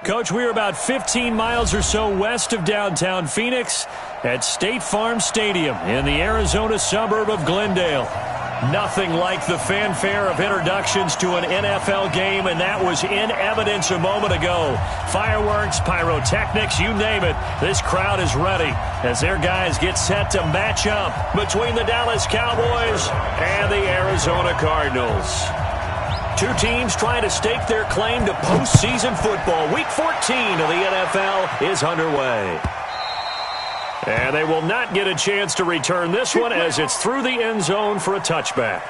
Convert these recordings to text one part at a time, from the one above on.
Coach, we are about 15 miles or so west of downtown Phoenix at State Farm Stadium in the Arizona suburb of Glendale. Nothing like the fanfare of introductions to an NFL game, and that was in evidence a moment ago. Fireworks, pyrotechnics, you name it. This crowd is ready as their guys get set to match up between the Dallas Cowboys and the Arizona Cardinals. Two teams trying to stake their claim to postseason football. Week 14 of the NFL is underway. And they will not get a chance to return this one as it's through the end zone for a touchback.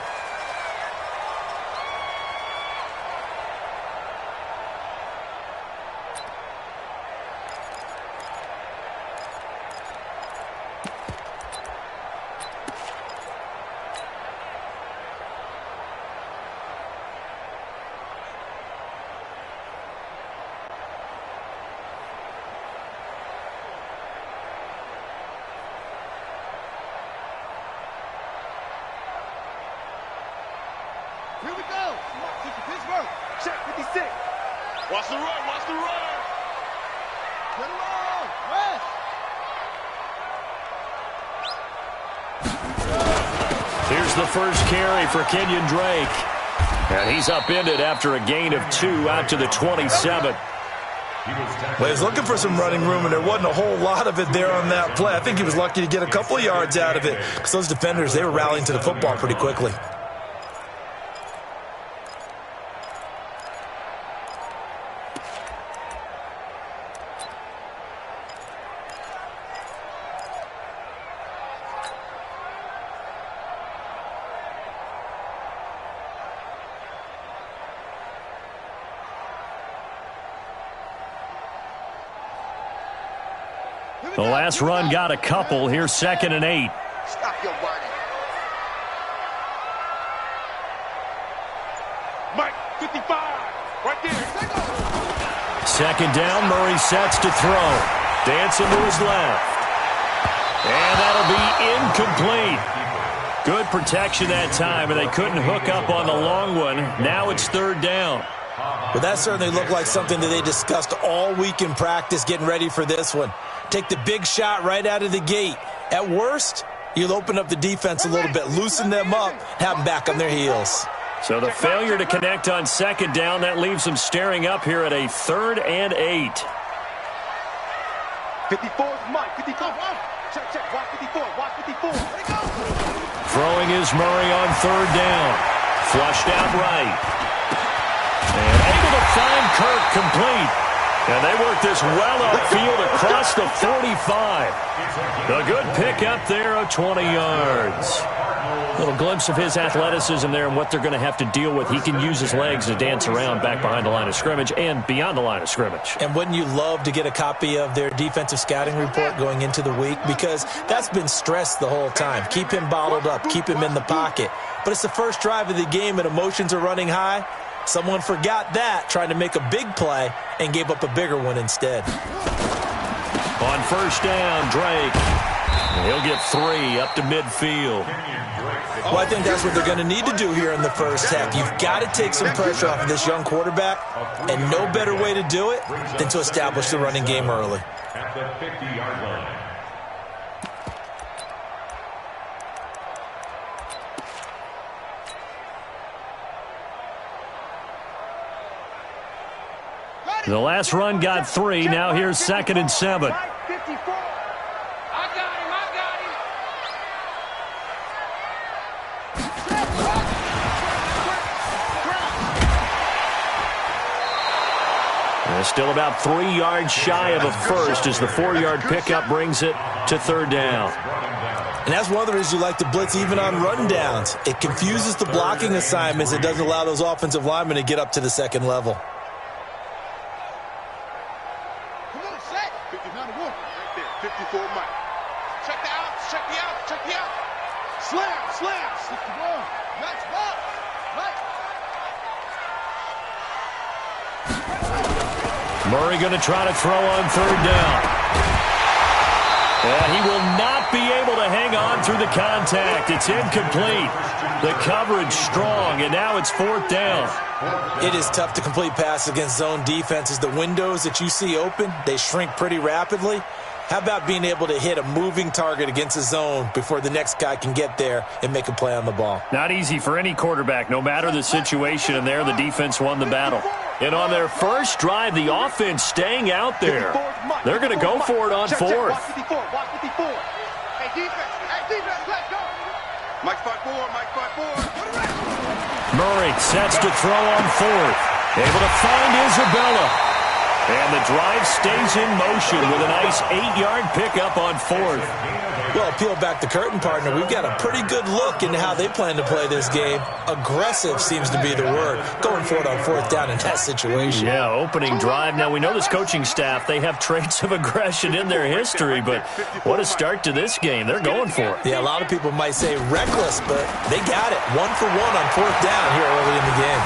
Here we go. This is Pittsburgh. Check 56. Watch the run. Watch the run. Get it on. Rest. Here's the first carry for Kenyon Drake. And he's upended after a gain of 2 out to the 27. Well, he was looking for some running room, and there wasn't a whole lot of it there on that play. I think he was lucky to get a couple of yards out of it because those defenders, they were rallying to the football pretty quickly. The last run got a couple. Here's 2nd and 8. Stop your running. Mike, 55. Right there. 2nd down. Murray sets to throw. Dancing to his left. And that'll be incomplete. Good protection that time, and they couldn't hook up on the long one. Now it's 3rd down. Well, that certainly looked like something that they discussed all week in practice getting ready for this one. Take the big shot right out of the gate. At worst, you'll open up the defense a little bit, loosen them up, have them back on their heels. So the failure to connect on 2nd down, that leaves them staring up here at a 3rd and 8. 54 is Mike. 54. Check, check. Watch 54. Watch 54. Throwing is Murray on 3rd down. Flushed out right. And able to find Kirk complete. And they work this well upfield across the 45. A good pickup there of 20 yards. A little glimpse of his athleticism there and what they're going to have to deal with. He can use his legs to dance around back behind the line of scrimmage and beyond the line of scrimmage. And wouldn't you love to get a copy of their defensive scouting report going into the week? Because that's been stressed the whole time. Keep him bottled up. Keep him in the pocket. But it's the first drive of the game and emotions are running high. Someone forgot that, trying to make a big play, and gave up a bigger one instead. On 1st down, Drake. He'll get 3 up to midfield. Well, I think that's what they're going to need to do here in the first half. You've got to take some pressure off of this young quarterback, and no better way to do it than to establish the running game early. At the 50-yard line. The last run got 3. Now here's 2nd and 7. 54. I got him. They're still about 3 yards shy of a first as the 4-yard pickup brings it to 3rd down. And that's one of the reasons you like to blitz even on rundowns. It confuses the blocking assignments. It doesn't allow those offensive linemen to get up to the second level. 54 Mike. Check the outs, check the outs, check the outs. Slam, slam. 61. Max box. Right. Murray going to try to throw on 3rd down. And he will not be able to hang on through the contact. It's incomplete. The coverage strong, and now it's 4th down. It is tough to complete passes against zone defenses. The windows that you see open, they shrink pretty rapidly. How about being able to hit a moving target against a zone before the next guy can get there and make a play on the ball? Not easy for any quarterback, no matter the situation, and there the defense won the battle. And on their first drive, the offense staying out there. They're going to go for it on 4th. Hey, defense, let's go. Mike 5-4, Mike 5-4. Murray sets to throw on 4th. Able to find Isabella. And the drive stays in motion with a nice 8-yard pickup on 4th. Well, peel back the curtain, partner. We've got a pretty good look into how they plan to play this game. Aggressive seems to be the word. Going for it on 4th down in that situation. Yeah, opening drive. Now, we know this coaching staff, they have traits of aggression in their history, but what a start to this game. They're going for it. Yeah, a lot of people might say reckless, but they got it. 1 for 1 on 4th down here early in the game.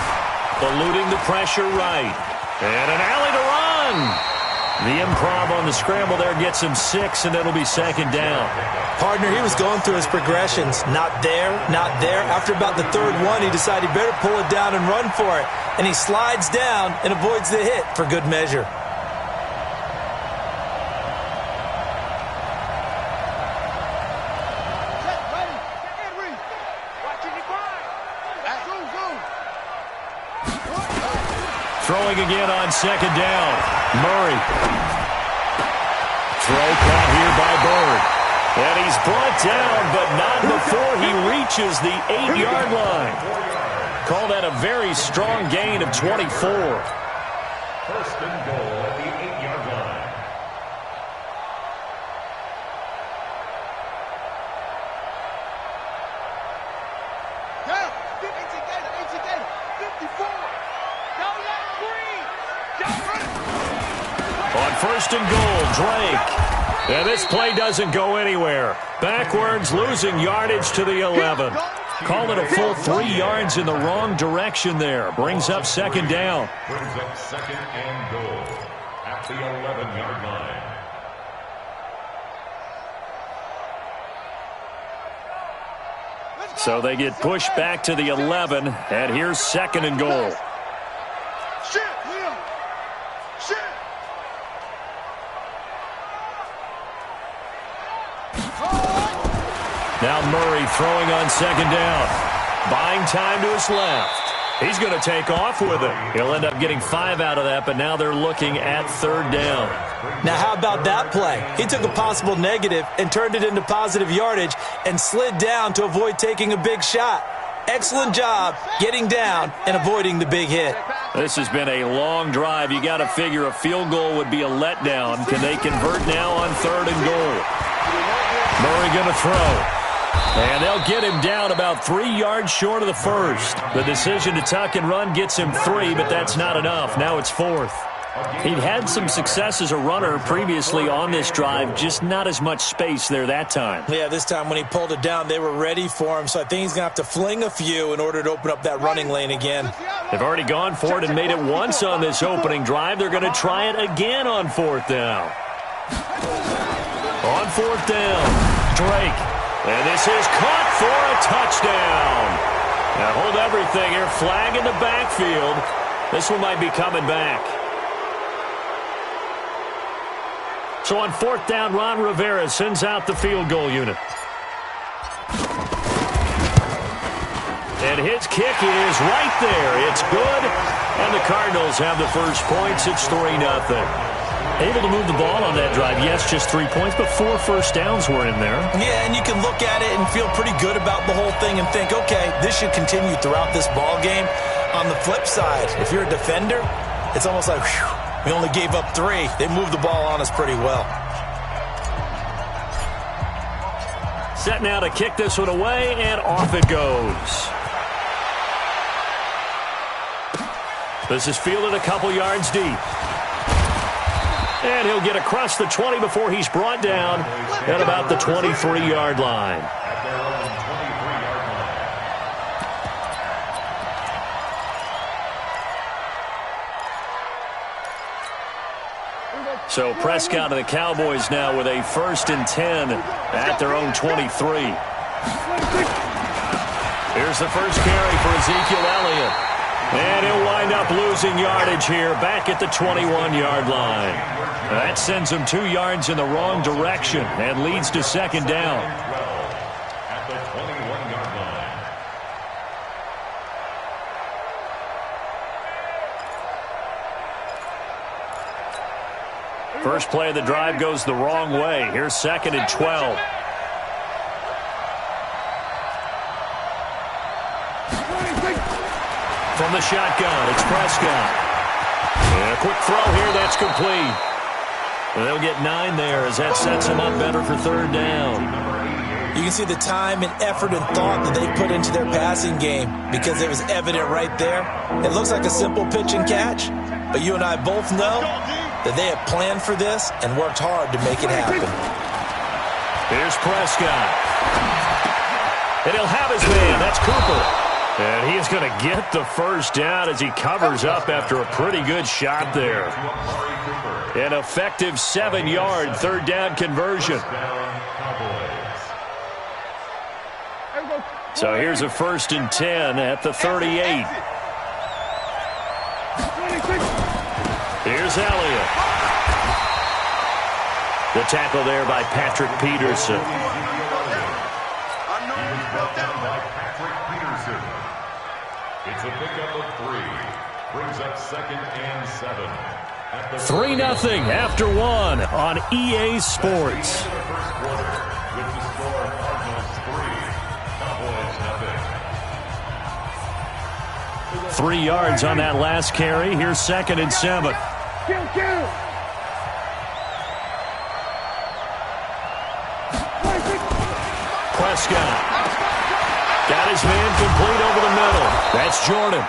Eluding the pressure right. And an alley to run. The improv on the scramble there gets him 6, and it'll be 2nd down. Partner, he was going through his progressions. Not there, not there. After about the 3rd one, he decided he better pull it down and run for it. And he slides down and avoids the hit for good measure. Throwing again on 2nd down. Murray. Throw caught here by Bird. And he's brought down, but not before he reaches the 8-yard line. Call that a very strong gain of 24. 1st and goal at the 8-yard line. Down. 18 Gator. 54. On 1st and goal, Drake. And this play doesn't go anywhere. Backwards, losing yardage to the 11. Call it a full 3 yards in the wrong direction there. Brings up 2nd down. Brings up 2nd and goal at the 11-yard line. So they get pushed back to the 11, and here's 2nd and goal. Now Murray throwing on 2nd down. Buying time to his left. He's going to take off with it. He'll end up getting 5 out of that, but now they're looking at 3rd down. Now, how about that play? He took a possible negative and turned it into positive yardage and slid down to avoid taking a big shot. Excellent job getting down and avoiding the big hit. This has been a long drive. You got to figure a field goal would be a letdown. Can they convert now on 3rd and goal? Murray going to throw. And they'll get him down about 3 yards short of the 1st. The decision to tuck and run gets him 3, but that's not enough. Now it's 4th. He'd had some success as a runner previously on this drive, just not as much space there that time. Yeah, this time when he pulled it down, they were ready for him, so I think he's going to have to fling a few in order to open up that running lane again. They've already gone for it and made it once on this opening drive. They're going to try it again on 4th down. On 4th down, Drake. And this is caught for a touchdown. Now hold everything here. Flag in the backfield. This one might be coming back. So on 4th down, Ron Rivera sends out the field goal unit. And his kick is right there. It's good. And the Cardinals have the first points. It's 3-0. Able to move the ball on that drive. Yes, just 3 points, but 4 first downs were in there. Yeah, and you can look at it and feel pretty good about the whole thing and think, okay, this should continue throughout this ball game. On the flip side, if you're a defender, it's almost like, whew, we only gave up 3. They moved the ball on us pretty well. Set now to kick this one away, and off it goes. This is fielded a couple yards deep. And he'll get across the 20 before he's brought down at about the 23-yard line. So Prescott and the Cowboys now with a 1st and 10 at their own 23. Here's the first carry for Ezekiel Elliott. And he'll wind up losing yardage here back at the 21-yard line. That sends him 2 yards in the wrong direction and leads to 2nd down. At the 21-yard line. First play of the drive goes the wrong way. Here's 2nd and 12. From the shotgun, it's Prescott. And a quick throw here, that's complete. And they'll get 9 there as that sets them up better for 3rd down. You can see the time and effort and thought that they put into their passing game because it was evident right there. It looks like a simple pitch and catch, but you and I both know that they have planned for this and worked hard to make it happen. Here's Prescott. And he'll have his man. That's Cooper. And he is going to get the 1st down as he covers up after a pretty good shot there. An effective 7-yard 3rd down conversion. So here's a 1st and 10 at the 38. Here's Elliott. The tackle there by Patrick Peterson. It's a pickup of 3. Brings up 2nd and 7. 3-0 after 1 on EA Sports. With the score, Cardinals 3, Cowboys 0. 3 yards on that last carry. Here's 2nd and 7. Prescott. Got his man complete over the middle. That's Jordan.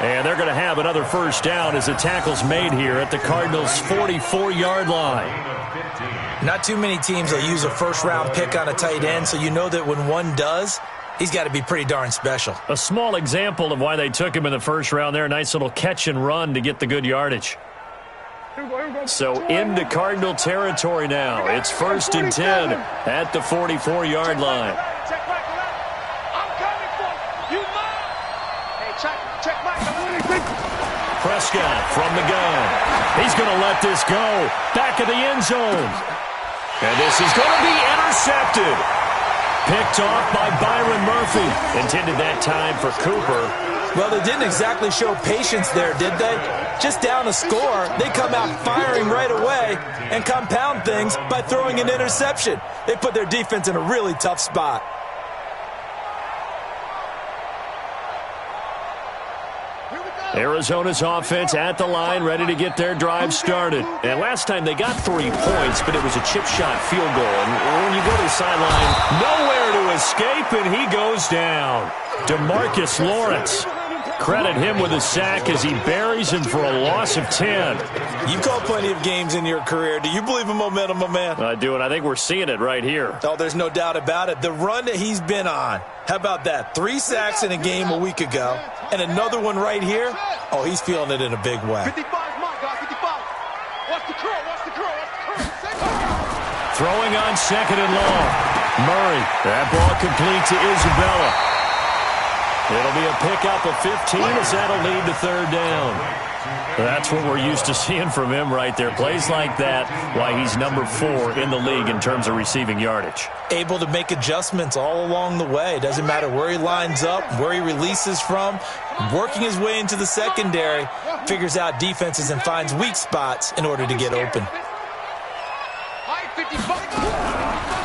And they're going to have another 1st down as the tackle's made here at the Cardinals' 44-yard line. Not too many teams will use a 1st-round pick on a tight end, so you know that when one does, he's got to be pretty darn special. A small example of why they took him in the 1st round there. Nice little catch and run to get the good yardage. So into Cardinal territory now. It's 1st and 10 at the 44-yard line. Prescott from the gun. He's going to let this go. Back of the end zone. And this is going to be intercepted. Picked off by Byron Murphy. Intended that time for Cooper. Well, they didn't exactly show patience there, did they? Just down a score, they come out firing right away and compound things by throwing an interception. They put their defense in a really tough spot. Arizona's offense at the line, ready to get their drive started. And last time they got 3 points, but it was a chip shot field goal. And when you go to the sideline, nowhere to escape, and he goes down. DeMarcus Lawrence. Credit him with a sack as he buries him for a loss of 10. You've called plenty of games in your career. Do you believe in momentum, my man? I do, and I think we're seeing it right here. Oh, there's no doubt about it. The run that he's been on. How about that? 3 sacks in a game a week ago, and another one right here. Oh, he's feeling it in a big way. 55 my guy, 55. Watch the curl, watch the curl, watch the curl. Throwing on 2nd and long. Murray, that ball complete to Isabella. It'll be a pickup of 15 as that'll lead to 3rd down. That's what we're used to seeing from him right there. Plays like that, why he's number 4 in the league in terms of receiving yardage. Able to make adjustments all along the way. Doesn't matter where he lines up, where he releases from. Working his way into the secondary, figures out defenses and finds weak spots in order to get open.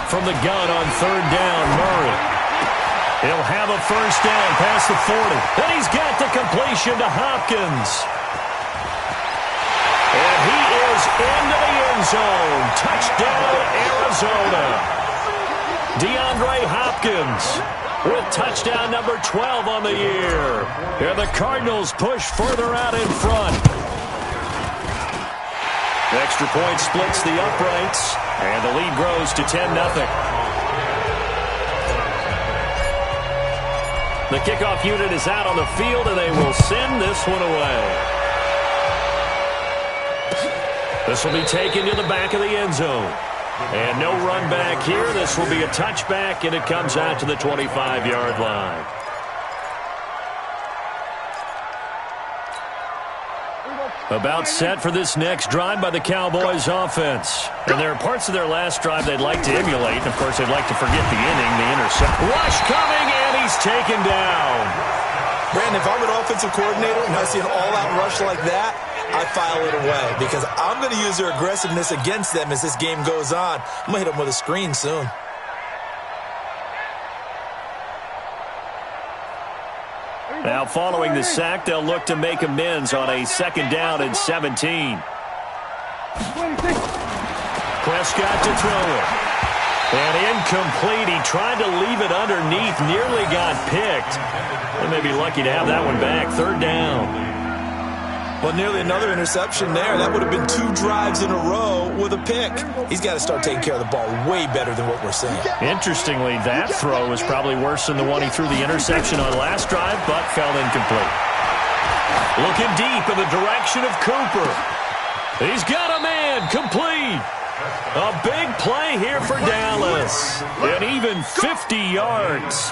From the gun on 3rd down, Murray. He'll have a 1st down past the 40. Then he's got the completion to Hopkins. And he is into the end zone. Touchdown, Arizona. DeAndre Hopkins with touchdown number 12 on the year. And the Cardinals push further out in front. The extra point splits the uprights, and the lead grows to 10-0. The kickoff unit is out on the field, and they will send this one away. This will be taken to the back of the end zone. And no run back here. This will be a touchback, and it comes out to the 25-yard line. About set for this next drive by the Cowboys offense. And there are parts of their last drive they'd like to emulate. Of course, they'd like to forget the inning, the intercept. Rush coming, and he's taken down. Brandon, if I'm an offensive coordinator and I see an all-out rush like that, I file it away because I'm going to use their aggressiveness against them as this game goes on. I'm going to hit them with a screen soon. Now, following the sack, they'll look to make amends on a 2nd down and 17. Prescott to throw it. And incomplete. He tried to leave it underneath, nearly got picked. They may be lucky to have that one back. 3rd down. Well, nearly another interception there. That would have been 2 drives in a row with a pick. He's got to start taking care of the ball way better than what we're seeing. Interestingly, that throw is probably worse than the one he threw the interception on last drive, but fell incomplete. Looking deep in the direction of Cooper. He's got a man, complete. A big play here for Dallas. And even 50 yards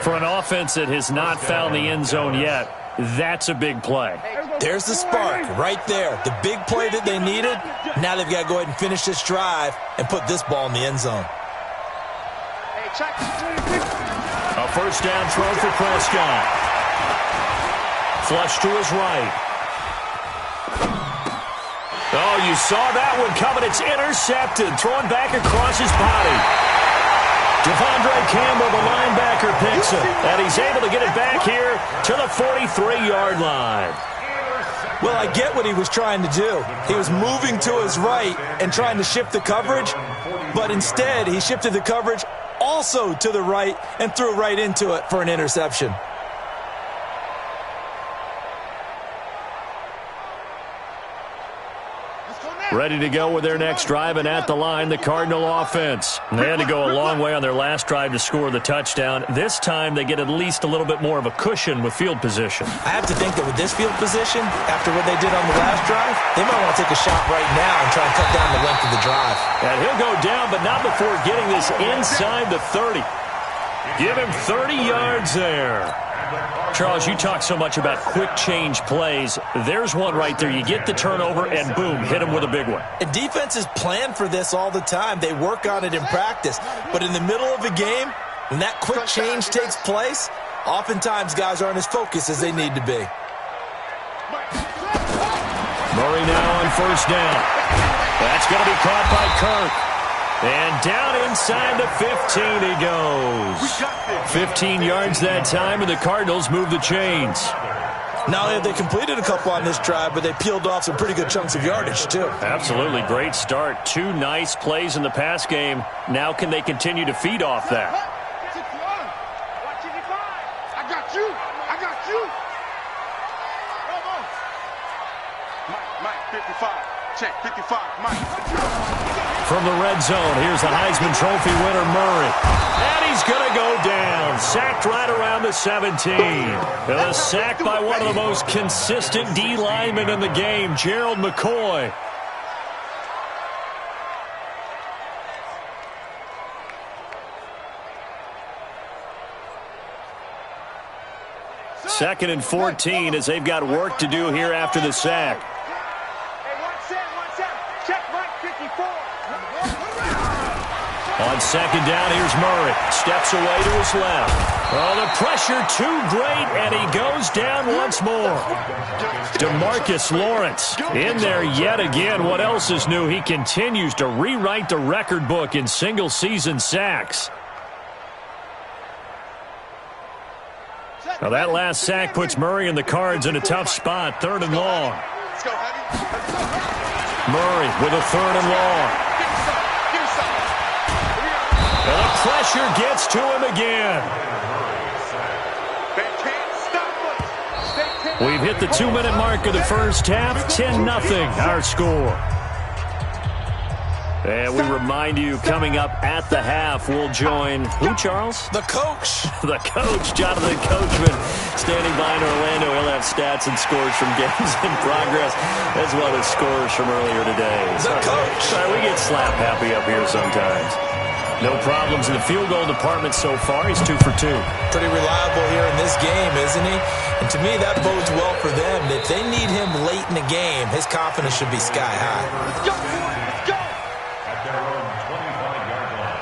for an offense that has not found the end zone yet. That's a big play. There's the spark right there. The big play that they needed. Now they've got to go ahead and finish this drive and put this ball in the end zone. A 1st down throw for Prescott. Flush to his right. Oh, you saw that one coming. It's intercepted. Thrown back across his body. Devondre Campbell, the linebacker, picks it. And he's able to get it back here to the 43-yard line. Well, I get what he was trying to do. He was moving to his right and trying to shift the coverage, but instead he shifted the coverage also to the right and threw right into it for an interception. Ready to go with their next drive, and at the line, the Cardinal offense. They had to go a long way on their last drive to score the touchdown. This time, they get at least a little bit more of a cushion with field position. I have to think that with this field position, after what they did on the last drive, they might want to take a shot right now and try and cut down the length of the drive. And he'll go down, but not before getting this inside the 30. Give him 30 yards there. Charles, you talk so much about quick change plays. There's one right there. You get the turnover, and boom, hit him with a big one. And defenses plan for this all the time. They work on it in practice. But in the middle of a game, when that quick change takes place, oftentimes guys aren't as focused as they need to be. Murray now on 1st down. That's going to be caught by Kirk. And down inside the 15 he goes. 15 yards that time, and the Cardinals move the chains. Not only have they completed a couple on this drive, but they peeled off some pretty good chunks of yardage, too. Absolutely. Great start. 2 nice plays in the pass game. Now can they continue to feed off that? I got you. I got you. Mike, 55. Check, 55. Mike. From the red zone, here's the Heisman Trophy winner, Murray. And he's going to go down. Sacked right around the 17. A sack by one of the most consistent D linemen in the game, Gerald McCoy. Second and 14 as they've got work to do here after the sack. On 2nd down, here's Murray. Steps away to his left. Oh, the pressure too great, and he goes down once more. DeMarcus Lawrence in there yet again. What else is new? He continues to rewrite the record book in single-season sacks. Now, that last sack puts Murray and the Cards in a tough spot. 3rd and long. Murray with a 3rd and long. And the pressure gets to him again. We've hit the 2-minute mark of the first half. 10-0 our score. And we remind you, coming up at the half, we'll join who, Charles? The coach. The coach, Jonathan Coachman, standing by in Orlando. He'll have stats and scores from games in progress, as well as scores from earlier today. The coach. Sorry, we get slap happy up here sometimes. No problems in the field goal department so far. He's 2 for 2. Pretty reliable here in this game, isn't he? And to me, that bodes well for them. If they need him late in the game, his confidence should be sky high. Let's go, boys. Let's go. At their own 25-yard line.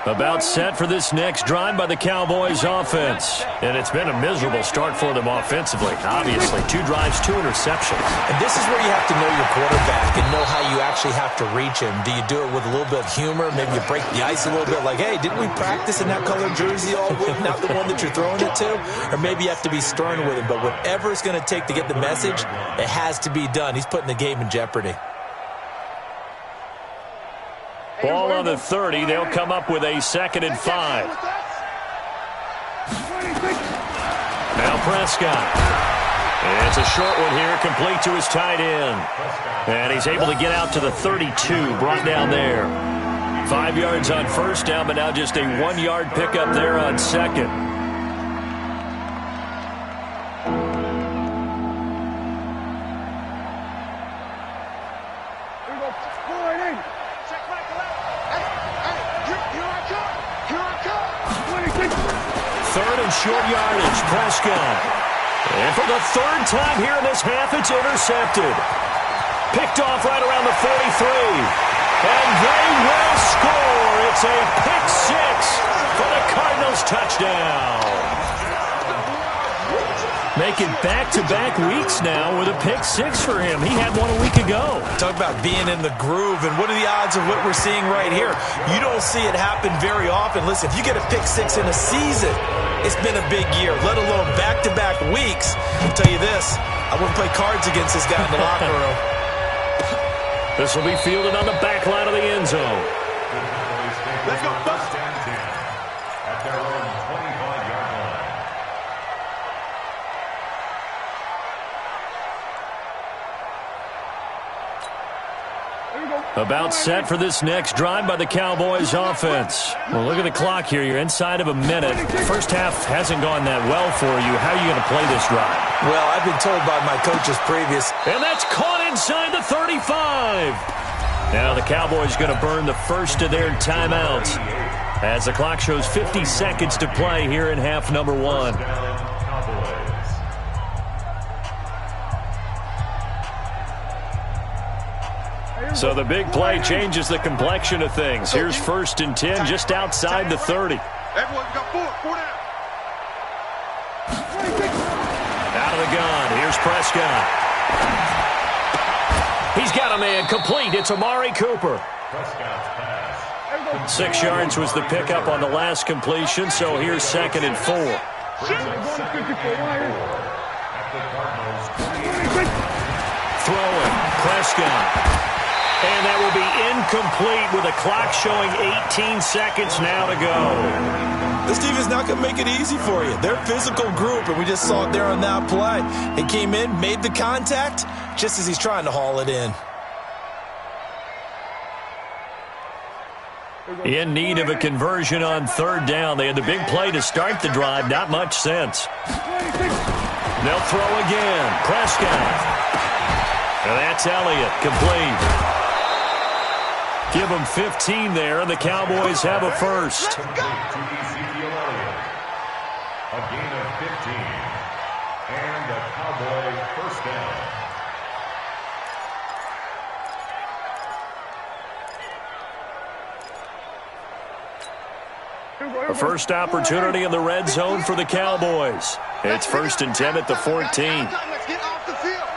About set for this next drive by the Cowboys offense. And it's been a miserable start for them offensively. Obviously, 2 drives, 2 interceptions. And this is where you have to know your quarterback and know how you actually have to reach him. Do you do it with a little bit of humor? Maybe you break the ice a little bit like, hey, didn't we practice in that colored jersey all week, not the one that you're throwing it to? Or maybe you have to be stern with him. But whatever it's going to take to get the message, it has to be done. He's putting the game in jeopardy. Ball on the 30. They'll come up with a 2nd and 5. Now Prescott. It's a short one here, complete to his tight end. And he's able to get out to the 32, brought down there. 5 yards on first down, but now just a 1-yard pickup there on second. Short yardage, Prescott. And for the 3rd time here in this half, it's intercepted. Picked off right around the 43. And they will score. It's a pick 6 for the Cardinals touchdown. Making back-to-back weeks now with a pick 6 for him. He had one a week ago. Talk about being in the groove, and what are the odds of what we're seeing right here? You don't see it happen very often. Listen, if you get a pick 6 in a season, it's been a big year, let alone back-to-back weeks. I'll tell you this, I wouldn't play cards against this guy in the locker room. This will be fielded on the back line of the end zone. Let's go. First and 10 at their own 25-yard line. About set for this next drive by the Cowboys offense. Well, look at the clock here. You're inside of a minute. First half hasn't gone that well for you. How are you going to play this drive? Well, I've been told by my coaches previous. And that's caught inside the 35. Now the Cowboys going to burn the first of their timeouts as the clock shows 50 seconds to play here in half number 1. So the big play changes the complexion of things. Here's 1st and 10 just outside the 30. Everyone got 4 down. Out of the gun. Here's Prescott. He's got a man complete. It's Amari Cooper. 6 yards was the pickup on the last completion, so here's 2nd and 4. Throwing. Prescott. And that will be incomplete with a clock showing 18 seconds now to go. This team is not going to make it easy for you. They're a physical group, and we just saw it there on that play. He came in, made the contact, just as he's trying to haul it in. In need of a conversion on 3rd down. They had the big play to start the drive. Not much sense. They'll throw again. Prescott. And that's Elliott. Complete. Give them 15 there, and the Cowboys have a first. A gain of 15. And a Cowboy first down. A first opportunity in the red zone for the Cowboys. It's 1st and 10 at the 14. Let's get off the field.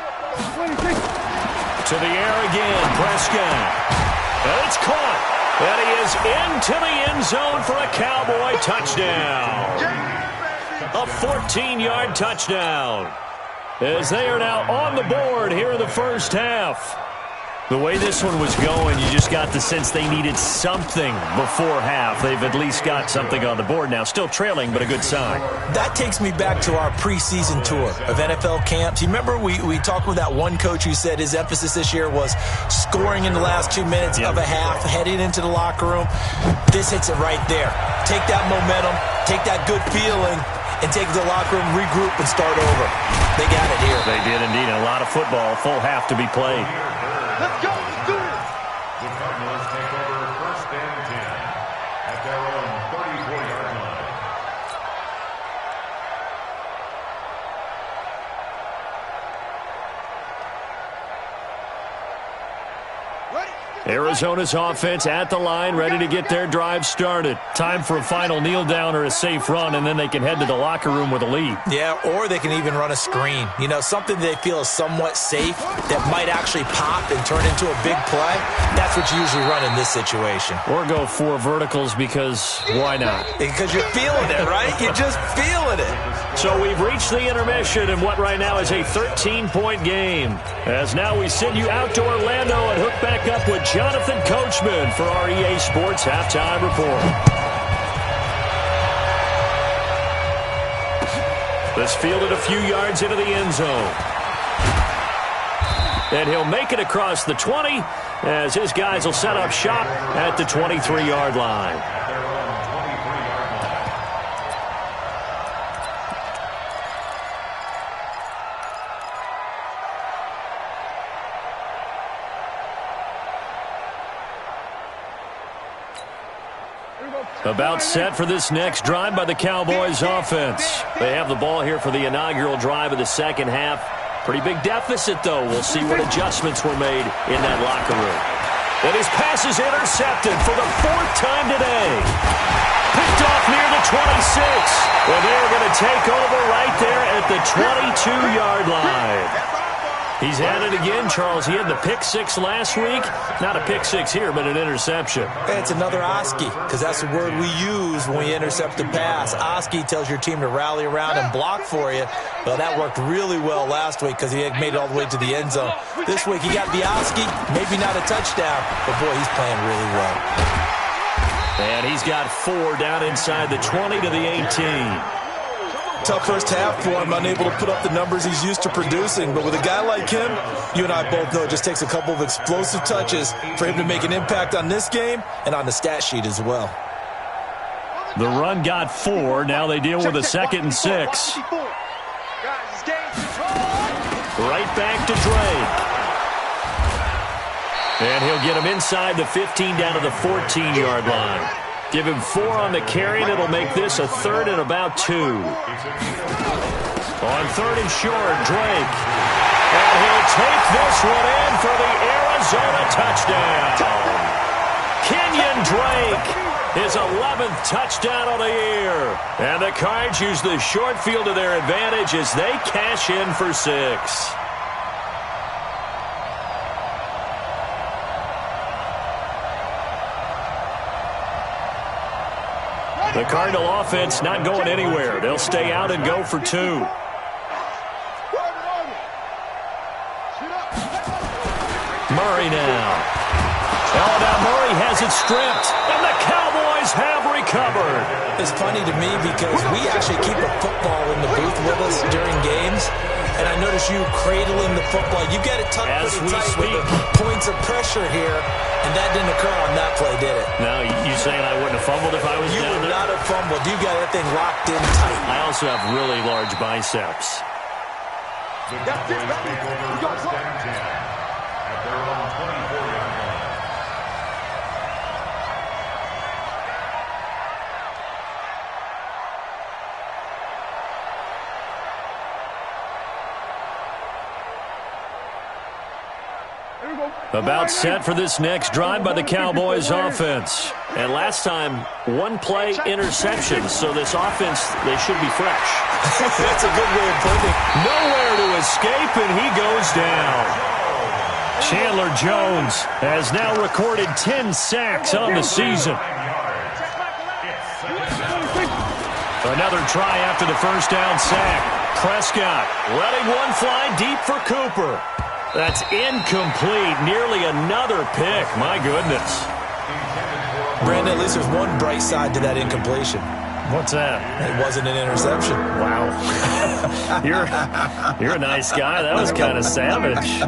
To the air again, Prescott. And it's caught. And he is into the end zone for a Cowboy touchdown. A 14-yard touchdown. As they are now on the board here in the first half. The way this one was going, you just got the sense they needed something before half. They've at least got something on the board now. Still trailing, but a good sign. That takes me back to our preseason tour of NFL camps. You remember we talked with that one coach who said his emphasis this year was scoring in the last 2 minutes of a half, heading into the locker room. This hits it right there. Take that momentum, take that good feeling, and take it to the locker room, regroup, and start over. They got it here. They did indeed. A lot of football, full half to be played. Let's go. Let's do this. The Cardinals take over 1st and 10 at their own 34-yard line. Arizona's offense at the line, ready to get their drive started. Time for a final kneel down or a safe run, and then they can head to the locker room with a lead. Yeah, or they can even run a screen. You know, something they feel is somewhat safe that might actually pop and turn into a big play. That's what you usually run in this situation. Or go 4 verticals because why not? Because you're feeling it, right? You're just feeling it. So we've reached the intermission in what right now is a 13-point game. As now we send you out to Orlando and hook back up with Jonathan Coachman for our EA Sports Halftime Report. This fielded a few yards into the end zone. And he'll make it across the 20 as his guys will set up shop at the 23-yard line. About set for this next drive by the Cowboys offense. They have the ball here for the inaugural drive of the second half. Pretty big deficit, though. We'll see what adjustments were made in that locker room. And his pass is intercepted for the 4th time today. Picked off near the 26. Well, they're going to take over right there at the 22-yard line. He's at it again, Charles. He had the pick 6 last week. Not a pick 6 here, but an interception. It's another Oski, because that's the word we use when we intercept a pass. Oski tells your team to rally around and block for you. Well, that worked really well last week because he had made it all the way to the end zone. This week, he got the Oski, maybe not a touchdown, but boy, he's playing really well. And he's got 4 down inside the 20 to the 18. Tough first half for him, unable to put up the numbers he's used to producing. But with a guy like him, you and I both know it just takes a couple of explosive touches for him to make an impact on this game and on the stat sheet as well. The run got 4. Now they deal with a 2nd and 6. Right back to Drake. And he'll get him inside the 15 down to the 14-yard line. Give him 4 on the carry, and it'll make this a 3rd and about 2. On 3rd and short, Drake. And he'll take this one in for the Arizona touchdown. Kenyon Drake, his 11th touchdown of the year. And the Cards use the short field to their advantage as they cash in for 6. The Cardinal offense not going anywhere. They'll stay out and go for 2. Murray now. Oh, now Murray has it stripped, and the Cowboys have recovered. It's funny to me because we actually keep a football in the booth with us during games, and I notice you cradling the football. You got it tucked pretty tight with the points of pressure here, and that didn't occur on that play, did it? No, you saying I wouldn't have fumbled if I was you down there? You would not have fumbled. You got that thing locked in tight. I also have really large biceps. The Cowboys take over 1st and 10 at their own 24-yard line. About set for this next drive by the Cowboys offense. And last time, 1-play interception. So this offense, they should be fresh. That's a good way of putting it. Nowhere to escape, and he goes down. Chandler Jones has now recorded 10 sacks on the season. Another try after the first down sack. Prescott letting one fly deep for Cooper. That's incomplete. Nearly another pick. My goodness. Brandon, at least there's one bright side to that incompletion. What's that? It wasn't an interception. Wow. You're a nice guy. That was kind of savage.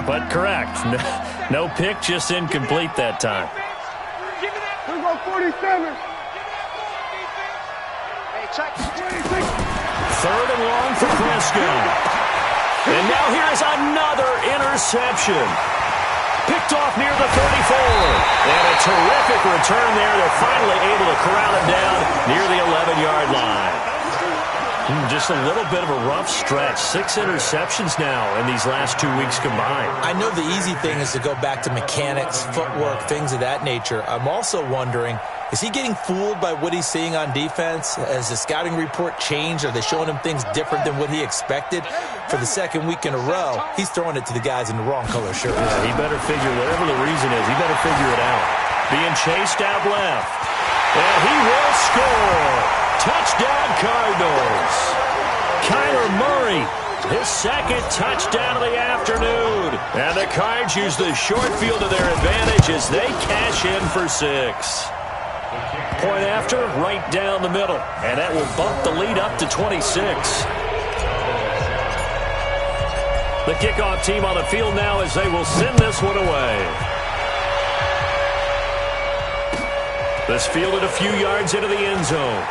But correct. No pick, just incomplete that time. Here we go, 47. Third and long for Prescott. And now here's another interception. Picked off near the 34. And a terrific return there. They're finally able to corral it down near the 11-yard line. Just a little bit of a rough stretch. 6 interceptions now in these last 2 weeks combined. I know the easy thing is to go back to mechanics, footwork, things of that nature. I'm also wondering, is he getting fooled by what he's seeing on defense? Has the scouting report changed? Are they showing him things different than what he expected? For the second week in a row, he's throwing it to the guys in the wrong color shirts. Yeah, he better figure, whatever the reason is, he better figure it out. Being chased out left. And he will score. Touchdown, Cardinals. Kyler Murray, his second touchdown of the afternoon. And the Cards use the short field to their advantage as they cash in for 6. Point after, right down the middle. And that will bump the lead up to 26. The kickoff team on the field now as they will send this one away. This fielded a few yards into the end zone.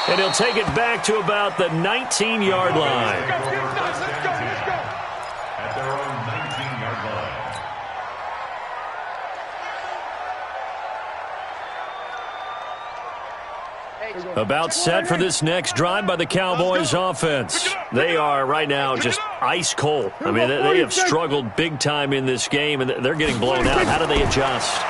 And he'll take it back to about the 19-yard line. At their own 19-yard line. About set for this next drive by the Cowboys offense. They are right now just ice cold. I mean, they have struggled big time in this game, and they're getting blown out. How do they adjust?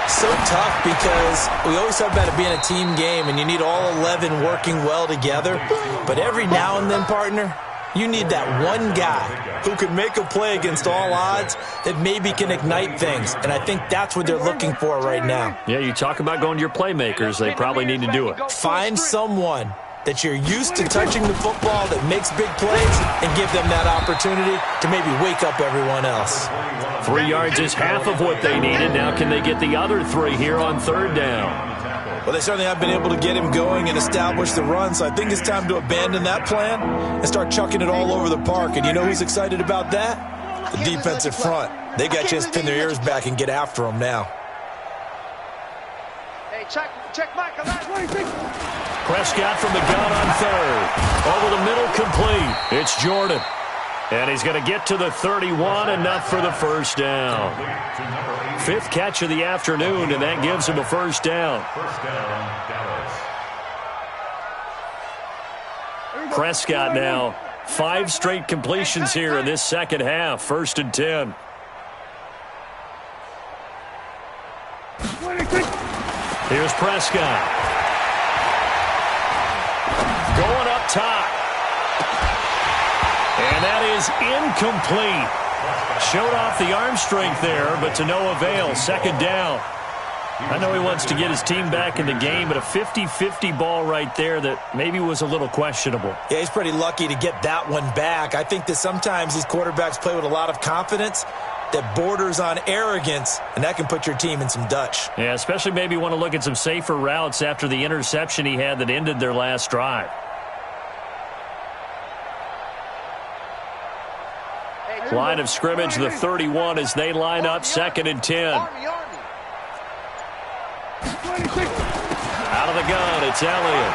So tough because we always talk about it being a team game, and you need all 11 working well together. But every now and then, partner, you need that one guy who can make a play against all odds that maybe can ignite things. And I think that's what they're looking for right now. Yeah, you talk about going to your playmakers. They probably need to do it. Find someone that you're used to touching the football that makes big plays and give them that opportunity to maybe wake up everyone else. 3 yards is half of what they needed. Now can they get the other 3 here on third down? Well, they certainly have been able to get him going and establish the run, so I think it's time to abandon that plan and start chucking it all over the park. And you know who's excited about that? The defensive front. They got a chance to pin their ears back and get after him now. Hey, check Michael. Prescott from the gun on third. Over the middle, complete. It's Jordan. And he's going to get to the 31, enough for the first down. 5th catch of the afternoon, and that gives him a first down. First down, Dallas. Prescott now, 5 straight completions here in this second half. 1st and 10. Here's Prescott. Going up top. And that is incomplete. Showed off the arm strength there, but to no avail. 2nd down. I know he wants to get his team back in the game, but a 50-50 ball right there that maybe was a little questionable. Yeah, he's pretty lucky to get that one back. I think that sometimes these quarterbacks play with a lot of confidence that borders on arrogance, and that can put your team in some Dutch. Yeah, especially maybe want to look at some safer routes after the interception he had that ended their last drive. Line of scrimmage, the 31 as they line up, 2nd and 10. Out of the gun, it's Elliott.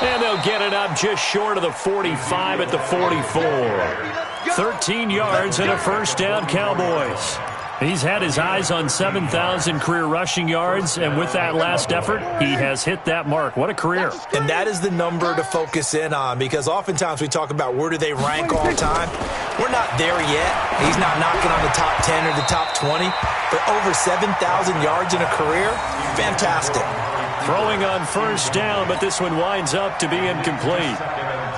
And they'll get it up just short of the 45 at the 44. 13 yards and a first down, Cowboys. He's had his eyes on 7,000 career rushing yards, and with that last effort, he has hit that mark. What a career. And that is the number to focus in on, because oftentimes we talk about where do they rank all time. We're not there yet. He's not knocking on the top 10 or the top 20, but over 7,000 yards in a career, fantastic. Throwing on first down, but this one winds up to be incomplete.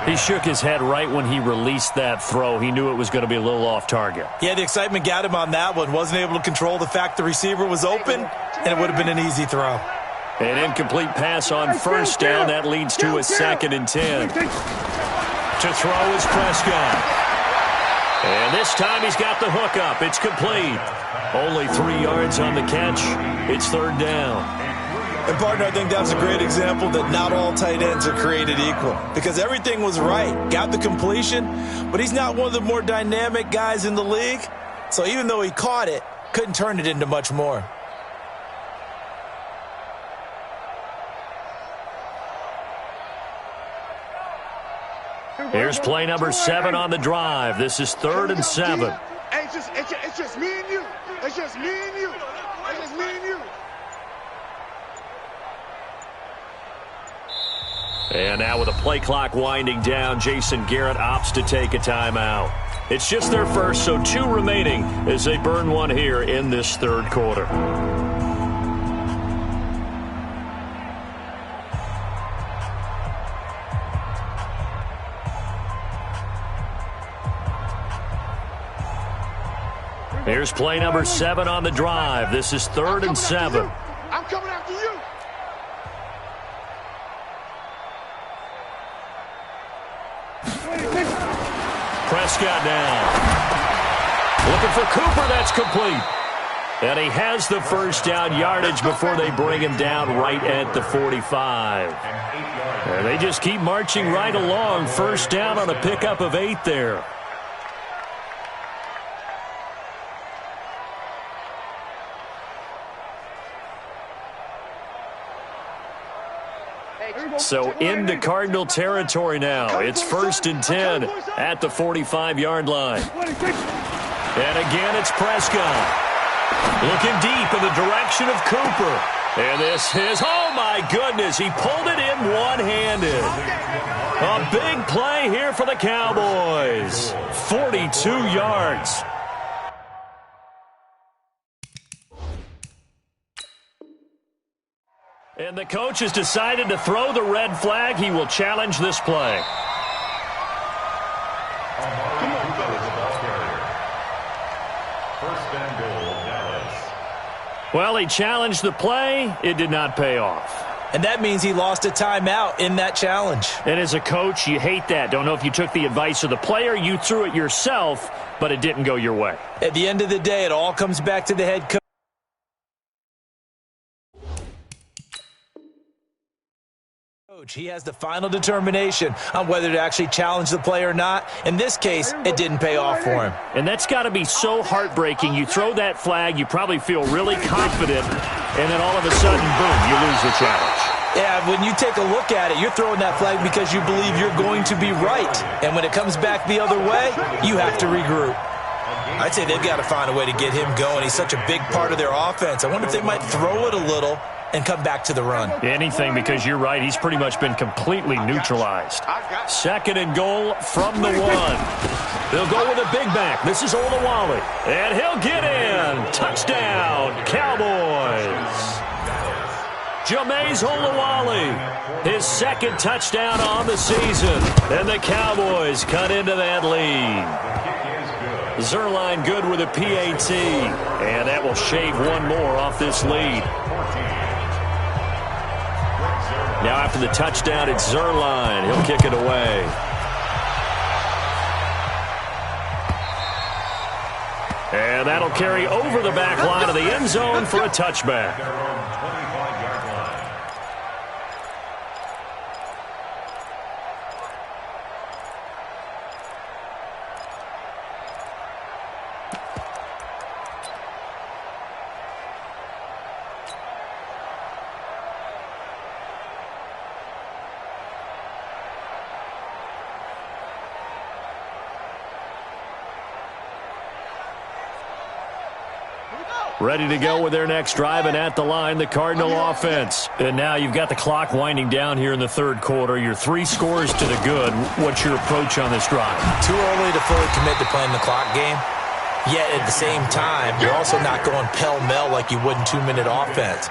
He shook his head right when he released that throw. He knew it was going to be a little off target. Yeah, the excitement got him on that one. Wasn't able to control the fact the receiver was open, and it would have been an easy throw. An incomplete pass on first down. That leads to a 2nd and 10. To throw is Prescott. And this time he's got the hook up. It's complete. Only 3 yards on the catch. It's third down. And, partner, I think that's a great example that not all tight ends are created equal, because everything was right. Got the completion, but he's not one of the more dynamic guys in the league. So even though he caught it, couldn't turn it into much more. Here's play number 7 on the drive. This is 3rd and 7. Hey, it's just me and you. It's just me and you. It's just me and you. And now with the play clock winding down, Jason Garrett opts to take a timeout. It's just their first, so 2 remaining as they burn one here in this third quarter. Here's play number 7 on the drive. This is 3rd and 7. I'm coming after you. Prescott now. Looking for Cooper. That's complete. And he has the first down yardage before they bring him down right at the 45. And they just keep marching right along. First down on a pickup of 8 there. So into Cardinal territory now. It's 1st and 10 at the 45-yard line. And again, it's Prescott. Looking deep in the direction of Cooper. And this is, oh my goodness, he pulled it in one-handed. A big play here for the Cowboys. 42 yards. And the coach has decided to throw the red flag. He will challenge this play. First and goal, Dallas. Well, he challenged the play. It did not pay off. And that means he lost a timeout in that challenge. And as a coach, you hate that. Don't know if you took the advice of the player, you threw it yourself, but it didn't go your way. At the end of the day, it all comes back to the head coach. He has the final determination on whether to actually challenge the play or not. In this case, it didn't pay off for him. And that's got to be so heartbreaking. You throw that flag, you probably feel really confident, and then all of a sudden, boom, you lose the challenge. Yeah, when you take a look at it, you're throwing that flag because you believe you're going to be right. And when it comes back the other way, you have to regroup. I'd say they've got to find a way to get him going. He's such a big part of their offense. I wonder if they might throw it a little and come back to the run. Anything, because you're right. He's pretty much been completely neutralized. 2nd and goal from the 1. They'll go with a big back. This is Olawale. And he'll get in. Touchdown, Cowboys. Jameis Olawale, his 2nd touchdown on the season. And the Cowboys cut into that lead. Zerline good with a PAT. And that will shave one more off this lead. Now after the touchdown, it's Zerline. He'll kick it away. And that'll carry over the back line of the end zone for a touchback. Ready to go with their next drive, and at the line, the Cardinal offense. And now you've got the clock winding down here in the third quarter. Your 3 scores to the good. What's your approach on this drive? Too early to fully commit to playing the clock game. Yet at the same time, you're also not going pell-mell like you would in 2-minute offense.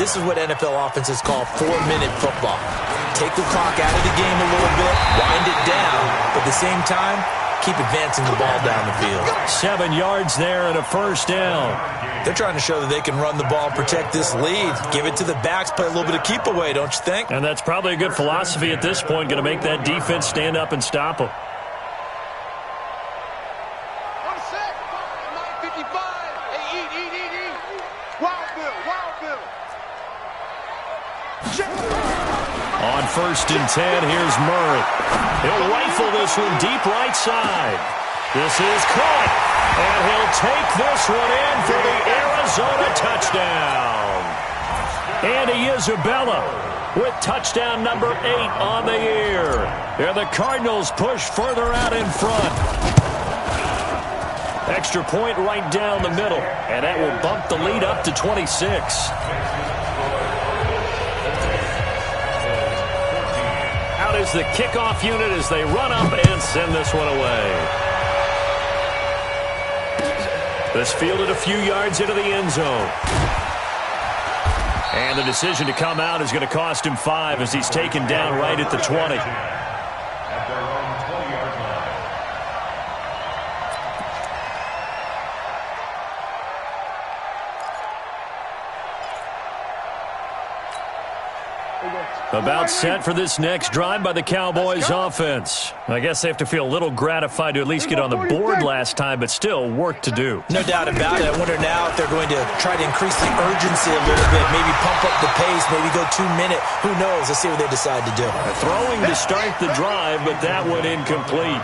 This is what NFL offenses call 4-minute football. Take the clock out of the game a little bit, wind it down, but at the same time, keep advancing the ball down the field. 7 yards there and a first down. They're trying to show that they can run the ball and protect this lead. Give it to the backs, play a little bit of keep away, don't you think? And that's probably a good philosophy at this point, going to make that defense stand up and stop them. On the set. 9:55. Hey, eat. Wild Bill. On 1st and 10, here's Murray. He'll rifle this one deep right side. This is caught, and he'll take this one in for the Arizona touchdown. Andy Isabella with touchdown number 8 on the year. And the Cardinals push further out in front. Extra point right down the middle, and that will bump the lead up to 26. Out is the kickoff unit as they run up and send this one away. This fielded a few yards into the end zone. And the decision to come out is going to cost him 5 as he's taken down right at the 20. At their own 20-yard line. About set for this next drive by the Cowboys offense. I guess they have to feel a little gratified to at least get on the board last time, but still work to do. No doubt about it. I wonder now if they're going to try to increase the urgency a little bit, maybe pump up the pace, maybe go 2-minute. Who knows? Let's see what they decide to do. Throwing to start the drive, but that one incomplete.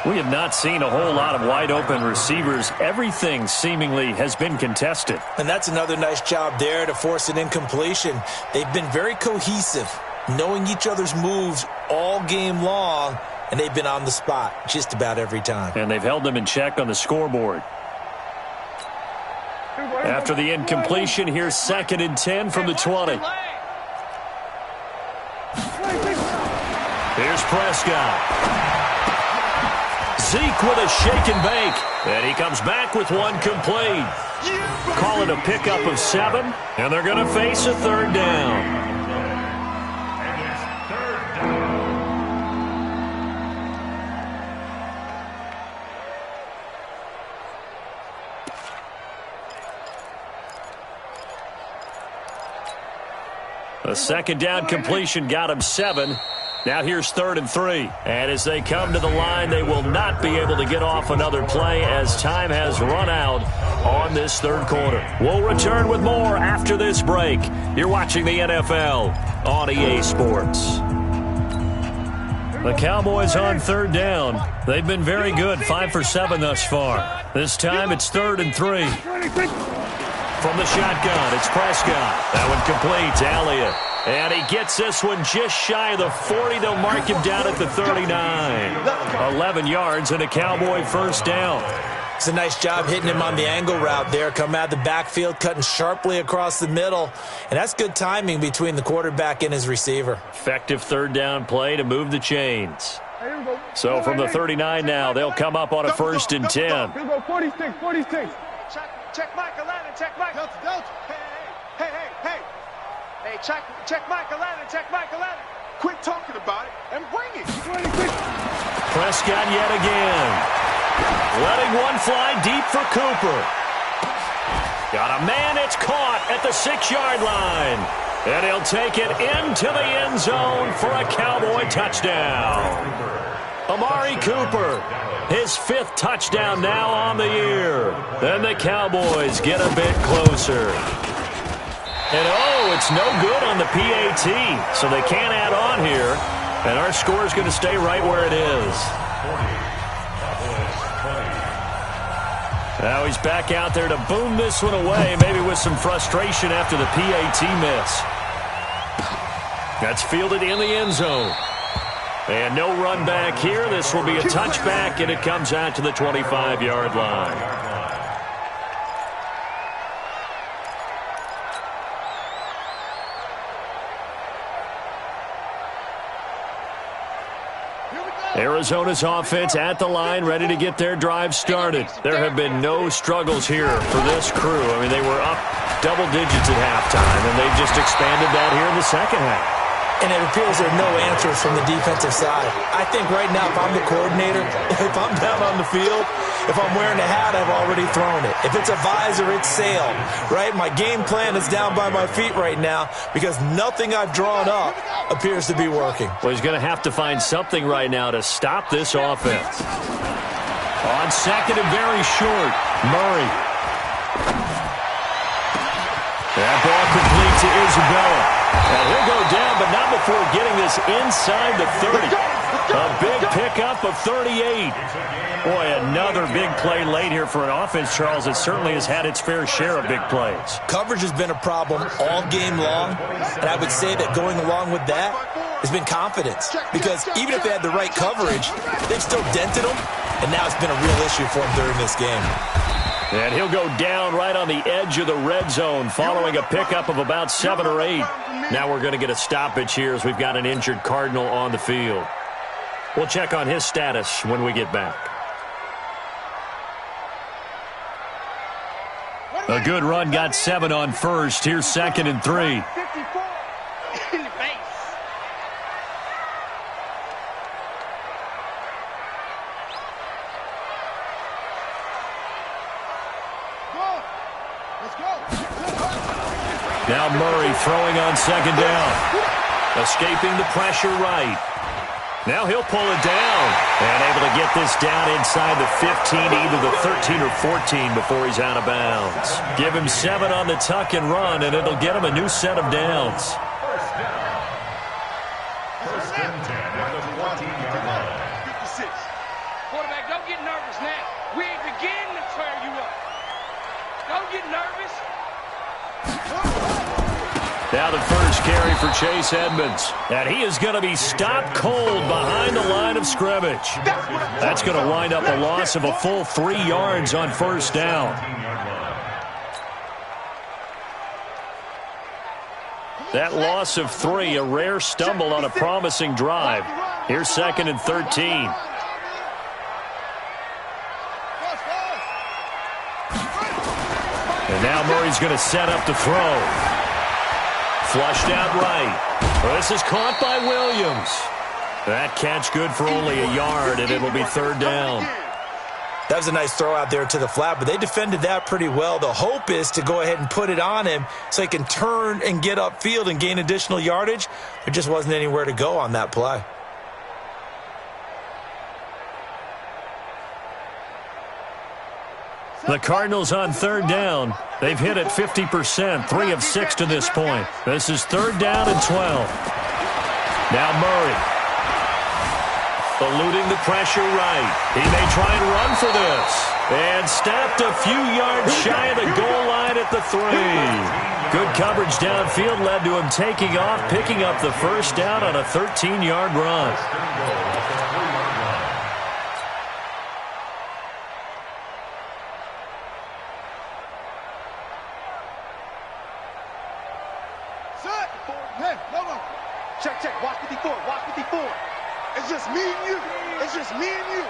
We have not seen a whole lot of wide-open receivers. Everything seemingly has been contested. And that's another nice job there to force an incompletion. They've been very cohesive, knowing each other's moves all game long, and they've been on the spot just about every time. And they've held them in check on the scoreboard. After the incompletion, here's 2nd and 10 from the 20. Here's Prescott. Zeke with a shake and bake. And he comes back with one complete. Call it a pickup of 7, and they're going to face a 3rd down. And it's 3rd down. A 2nd down completion got him 7. Now here's 3rd and 3. And as they come to the line, they will not be able to get off another play as time has run out on this 3rd quarter. We'll return with more after this break. You're watching the NFL on EA Sports. The Cowboys on 3rd down. They've been very good, 5 for 7 thus far. This time it's 3rd and 3. From the shotgun, it's Prescott. That one complete to Elliott. And he gets this one just shy of the 40. They'll mark him down at the 39. 11 yards and a Cowboy 1st down. It's a nice job hitting him on the angle route there. Come out of the backfield, cutting sharply across the middle. And that's good timing between the quarterback and his receiver. Effective 3rd down play to move the chains. So from the 39 now, they'll come up on a 1st and 10. 46. Check Mike Allen, check Mike. Delta. Hey. Hey, check Mike Allen, check Mike Allen. Quit talking about it and bring it. Prescott yet again. Letting one fly deep for Cooper. Got a man, it's caught at the 6-yard line. And he'll take it into the end zone for a Cowboy touchdown. Amari Cooper, his 5th touchdown now on the year. Then the Cowboys get a bit closer. And it's no good on the PAT, so they can't add on here. And our score is going to stay right where it is. Now he's back out there to boom this one away, maybe with some frustration after the PAT miss. That's fielded in the end zone. And no run back here. This will be a touchback, and it comes out to the 25-yard line. Arizona's offense at the line, ready to get their drive started. There have been no struggles here for this crew. I mean, they were up double digits at halftime, and they've just expanded that here in the second half. and it appears there are no answers from the defensive side. I think right now, if I'm the coordinator, if I'm down on the field, if I'm wearing a hat, I've already thrown it. If it's a visor, it's sailed, right? My game plan is down by my feet right now because nothing I've drawn up appears to be working. Well, he's going to have to find something right now to stop this offense. On second and very short, Murray. That ball complete to Isabella. And he'll go down, but not before getting this inside the 30. A big pickup of 38. Boy, another big play late here for an offense, Charles, that certainly has had its fair share of big plays. Coverage has been a problem all game long, and I would say that going along with that has been confidence. Because even if they had the right coverage, they've still dented them, and now it's been a real issue for them during this game. And he'll go down right on the edge of the red zone following a pickup of about 7 or 8. Now we're going to get a stoppage here as we've got an injured Cardinal on the field. We'll check on his status when we get back. A good run got 7 on first. Here's second and 3. Now Murray throwing on second down. Escaping the pressure right. Now he'll pull it down. And able to get this down inside the 15, either the 13 or 14 before he's out of bounds. Give him 7 on the tuck and run, and it'll get him a new set of downs. First and 10 at the 14-yard line. 56. Quarterback, don't get nervous now. We ain't beginning to tear you up. Don't get nervous. Now the first carry for Chase Edmonds. And he is going to be stopped cold behind the line of scrimmage. That's going to wind up a loss of a full 3 yards on first down. That loss of 3, a rare stumble on a promising drive. Here's second and 13. And now Murray's going to set up to throw. Flushed out right. Well, this is caught by Williams. That catch good for only a yard, and it'll be third down. That was a nice throw out there to the flat, but they defended that pretty well. The hope is to go ahead and put it on him so he can turn and get upfield and gain additional yardage. There just wasn't anywhere to go on that play. The Cardinals on third down. They've hit it 50%, 3 of 6 to this point. This is third down and 12. Now Murray. Eluding the pressure right. He may try and run for this. And stopped a few yards shy of the goal line at the 3. Good coverage downfield led to him taking off, picking up the first down on a 13-yard run. Check, check. Watch 54. Watch 54. It's just me and you. It's just me and you.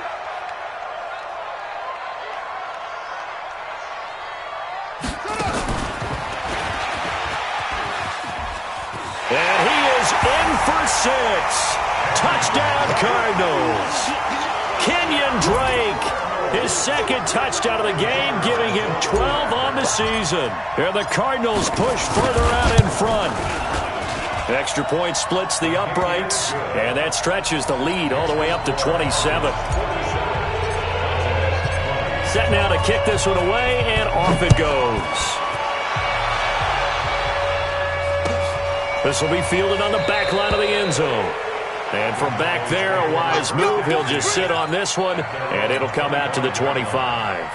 And he is in for 6. Touchdown, Cardinals. Kenyon Drake, his second touchdown of the game, giving him 12 on the season. And the Cardinals push further out in front. Extra point splits the uprights, and that stretches the lead all the way up to 27. Set now to kick this one away, and off it goes. This will be fielded on the back line of the end zone. And from back there, a wise move. He'll just sit on this one, and it'll come out to the 25.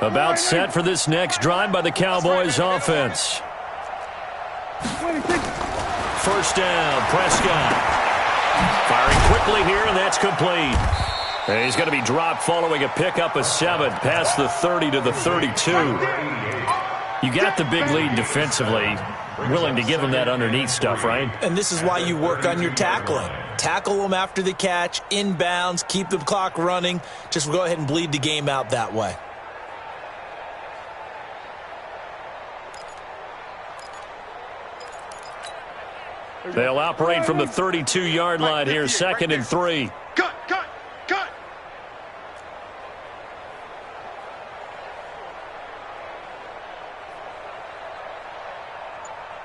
About set for this next drive by the Cowboys offense. First down, Prescott. Firing quickly here, and that's complete. And he's going to be dropped following a pickup of 7 past the 30 to the 32. You got the big lead defensively. willing to give him that underneath stuff, right? And this is why you work on your tackling. Tackle them after the catch, inbounds, keep the clock running. Just go ahead and bleed the game out that way. They'll operate from the 32-yard line here, 2nd and 3. Cut.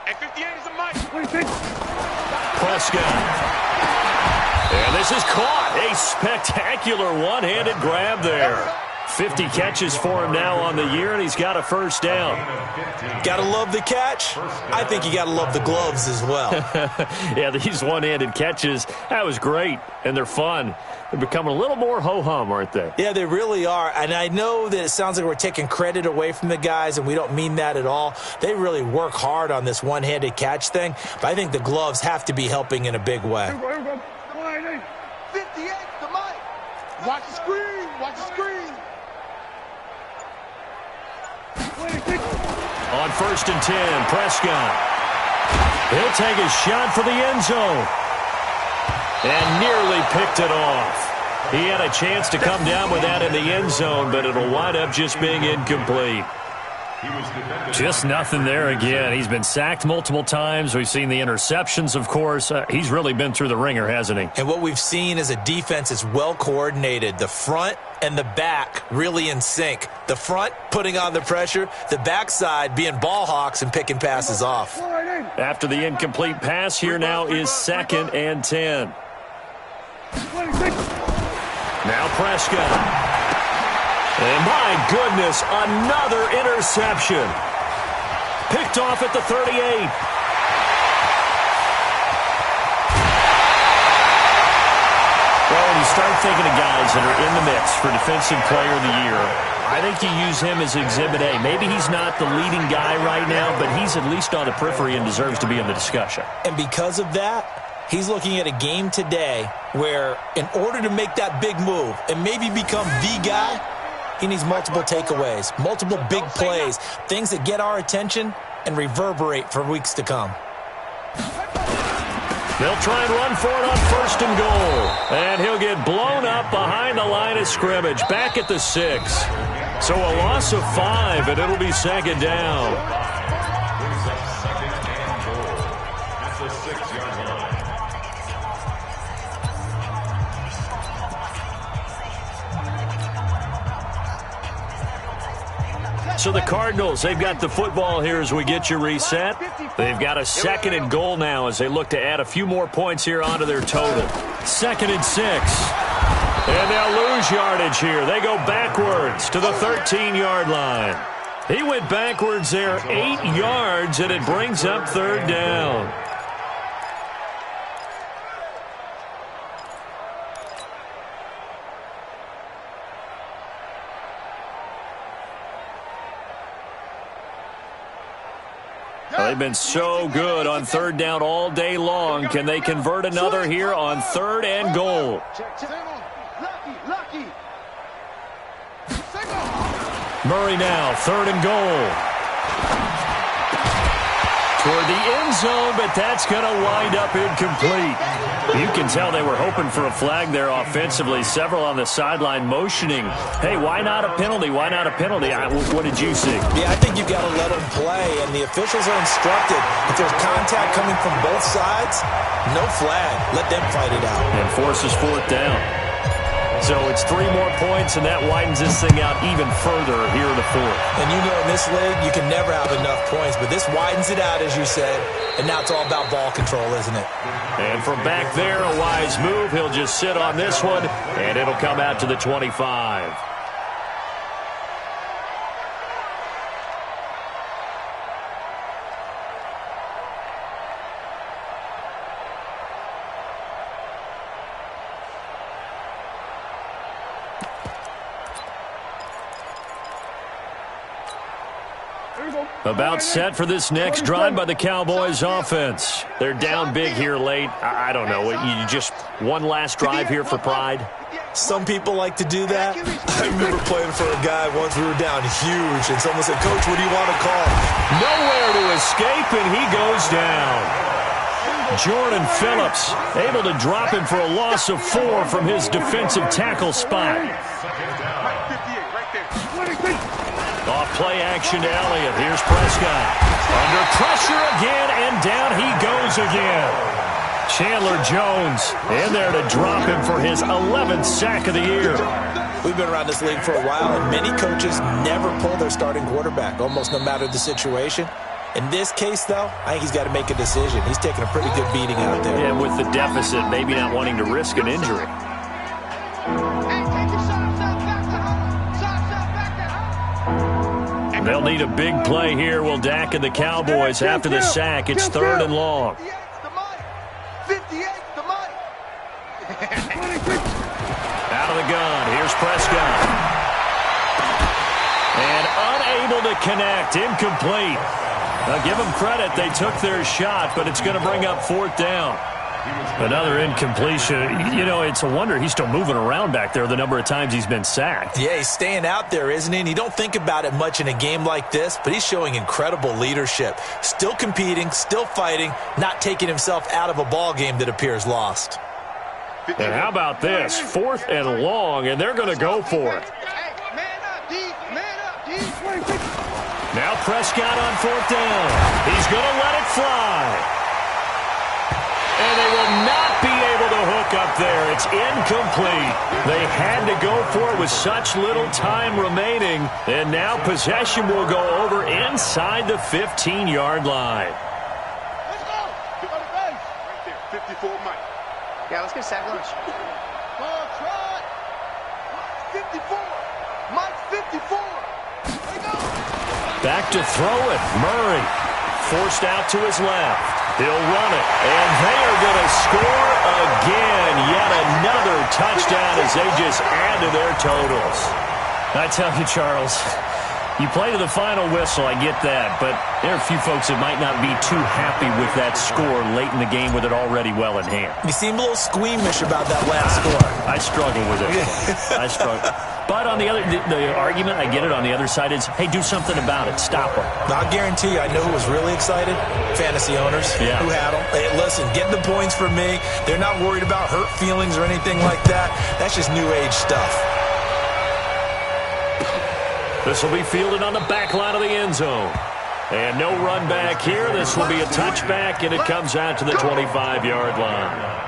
And 58 is a mic. Prescott. And this is caught. A spectacular one-handed grab there. 50 catches for him now on the year, and he's got a first down. Got to love the catch. I think you got to love the gloves as well. Yeah, these one-handed catches, that was great, and they're fun. They're becoming a little more ho-hum, aren't they? Yeah, they really are. And I know that it sounds like we're taking credit away from the guys, and we don't mean that at all. They really work hard on this one-handed catch thing, but I think the gloves have to be helping in a big way. 58, the mic. Watch the screen. Watch the screen. On 1st and 10, Prescott. He'll take a shot for the end zone. And nearly picked it off. He had a chance to come down with that in the end zone, but it'll wind up just being incomplete. Just nothing there again. He's been sacked multiple times. We've seen the interceptions, of course. He's really been through the ringer, hasn't he? And what we've seen is a defense that's well coordinated. The front and the back really in sync. The front putting on the pressure, the backside being ball hawks and picking passes off. After the incomplete pass, here now is 2nd and 10. Now Prescott. And my goodness, another interception. Picked off at the 38. Well, when you start thinking of guys that are in the mix for Defensive Player of the Year, I think you use him as Exhibit A. Maybe he's not the leading guy right now, but he's at least on the periphery and deserves to be in the discussion. And because of that, he's looking at a game today where in order to make that big move and maybe become the guy, he needs multiple takeaways, multiple big plays, things that get our attention and reverberate for weeks to come. They'll try and run for it on 1st and goal. And he'll get blown up behind the line of scrimmage, back at the 6. So a loss of 5, and it'll be 2nd down. Brings up 2nd and goal at the 6-yard line. So the Cardinals, they've got the football here as we get you reset. They've got a 2nd and goal now as they look to add a few more points here onto their total. 2nd and 6. And they'll lose yardage here. They go backwards to the 13-yard line. He went backwards there 8 yards, and it brings up 3rd down. They've been so good on 3rd down all day long. Can they convert another here on 3rd and goal? Murray now, 3rd and goal. Toward the end zone, but that's going to wind up incomplete. You can tell they were hoping for a flag there offensively. Several on the sideline motioning. Hey, why not a penalty? Why not a penalty? What did you see? Yeah, I think you've got to let them play, and the officials are instructed. If there's contact coming from both sides, no flag. Let them fight it out. And forces 4th down. So it's 3 more points, and that widens this thing out even further here in the 4th. And you know in this league, you can never have enough points, but this widens it out, as you said, and now it's all about ball control, isn't it? And from back there, a wise move. He'll just sit on this one, and it'll come out to the 25. About set for this next drive by the Cowboys offense. They're down big here late. I don't know. You just one last drive here for pride? Some people like to do that. I remember playing for a guy once. We were down huge, and someone said, "Coach, what do you want to call?" Nowhere to escape, and he goes down. Jordan Phillips able to drop him for a loss of 4 from his defensive tackle spot. Off play action to Elliott. Here's Prescott. Under pressure again, and down he goes again. Chandler Jones in there to drop him for his 11th sack of the year. We've been around this league for a while, and many coaches never pull their starting quarterback, almost no matter the situation. In this case, though, I think he's got to make a decision. He's taking a pretty good beating out there. Yeah, with the deficit, maybe not wanting to risk an injury. They'll need a big play here. Will Dak and the Cowboys after the sack. It's 3rd and long. 58's the money. Out of the gun. Here's Prescott. And unable to connect. Incomplete. Now give them credit. They took their shot, but it's going to bring up 4th down. Another incompletion. You know, it's a wonder he's still moving around back there the number of times he's been sacked. Yeah, he's staying out there, isn't he? And you don't think about it much in a game like this, but he's showing incredible leadership. Still competing, still fighting, not taking himself out of a ball game that appears lost. And how about this? 4th and long, and they're going to go for it. Now Prescott on 4th down. He's going to let it fly. And they will not be able to hook up there. It's incomplete. They had to go for it with such little time remaining. And now possession will go over inside the 15-yard line. Let's go. Right there, 54 Mike. Yeah, let's get a sack lunch. Come on, try. 54. Mike 54. Let go. Back to throw it. Murray forced out to his left. He'll run it, and they are going to score again. Yet another touchdown as they just add to their totals. I tell you, Charles, you play to the final whistle, I get that, but there are a few folks that might not be too happy with that score late in the game with it already well in hand. You seem a little squeamish about that last score. I struggle with it. I struggle. But on the other, the argument, I get it, on the other side is, hey, do something about it. Stop them. I'll guarantee you, I know who was really excited. Fantasy owners who had them. Hey, listen, get the points for me. They're not worried about hurt feelings or anything like that. That's just new age stuff. This will be fielded on the back line of the end zone. And no run back here. This will be a touchback, and it comes out to the 25-yard line.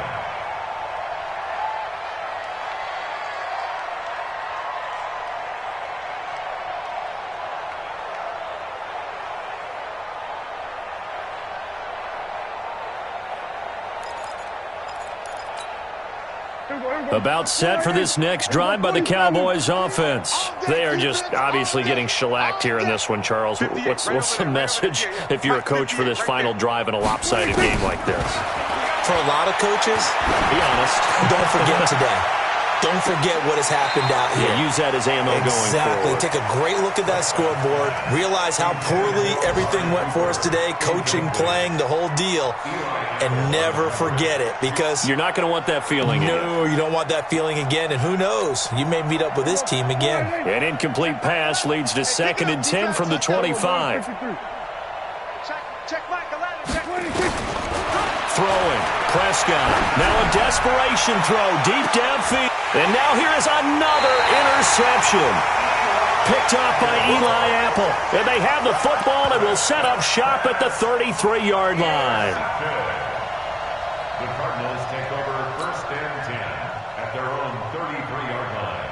About set for this next drive by the Cowboys offense. They are just obviously getting shellacked here in this one, Charles. What's the message if you're a coach for this final drive in a lopsided game like this? For a lot of coaches, be honest, don't forget today. Don't forget what has happened out here. Yeah, use that as ammo going forward. Exactly. Take a great look at that scoreboard. Realize how poorly everything went for us today. Coaching, playing, the whole deal. And never forget it, because you're not going to want that feeling again. No, you don't want that feeling again. And who knows? You may meet up with this team again. An incomplete pass leads to 2nd and 10 from the 25. Throwing. Prescott. Now a desperation throw deep downfield. And now here is another interception. Picked off by Eli Apple. And they have the football and will set up shop at the 33-yard line. The Cardinals take over 1st and 10 at their own 33-yard line.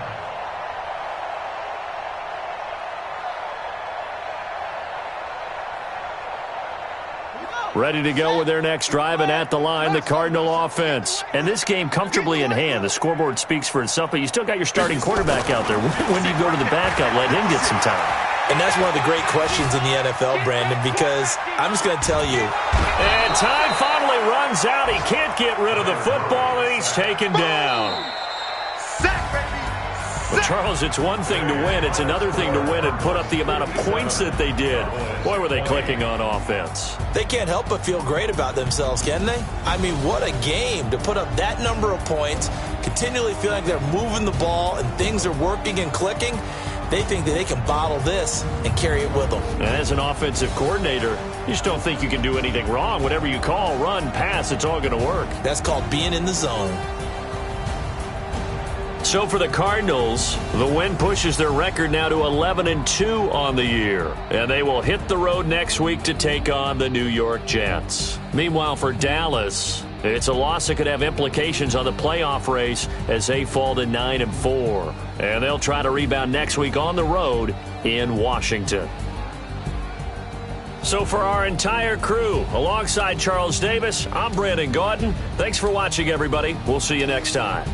Ready to go with their next drive, and at the line, the Cardinal offense. And this game comfortably in hand. The scoreboard speaks for itself, but you still got your starting quarterback out there. When do you go to the backup, let him get some time? And that's one of the great questions in the NFL, Brandon, because I'm just going to tell you. And time finally runs out. He can't get rid of the football, and he's taken down. Sack, baby. The Charles, it's one thing to win. It's another thing to win and put up the amount of points that they did. Boy, were they clicking on offense. They can't help but feel great about themselves, can they? I mean, what a game to put up that number of points, continually feeling like they're moving the ball and things are working and clicking. They think that they can bottle this and carry it with them. And as an offensive coordinator, you just don't think you can do anything wrong. Whatever you call, run, pass, it's all going to work. That's called being in the zone. So for the Cardinals, the win pushes their record now to 11-2 on the year. And they will hit the road next week to take on the New York Jets. Meanwhile, for Dallas, it's a loss that could have implications on the playoff race as they fall to 9-4. And they'll try to rebound next week on the road in Washington. So for our entire crew, alongside Charles Davis, I'm Brandon Gaudin. Thanks for watching, everybody. We'll see you next time.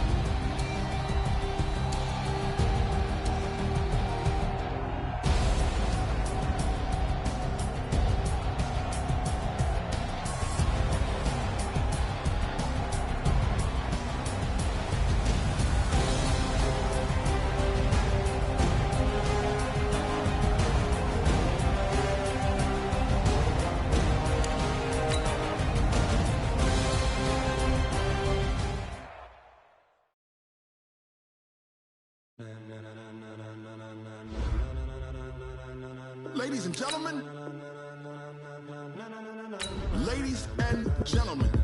Ladies and gentlemen,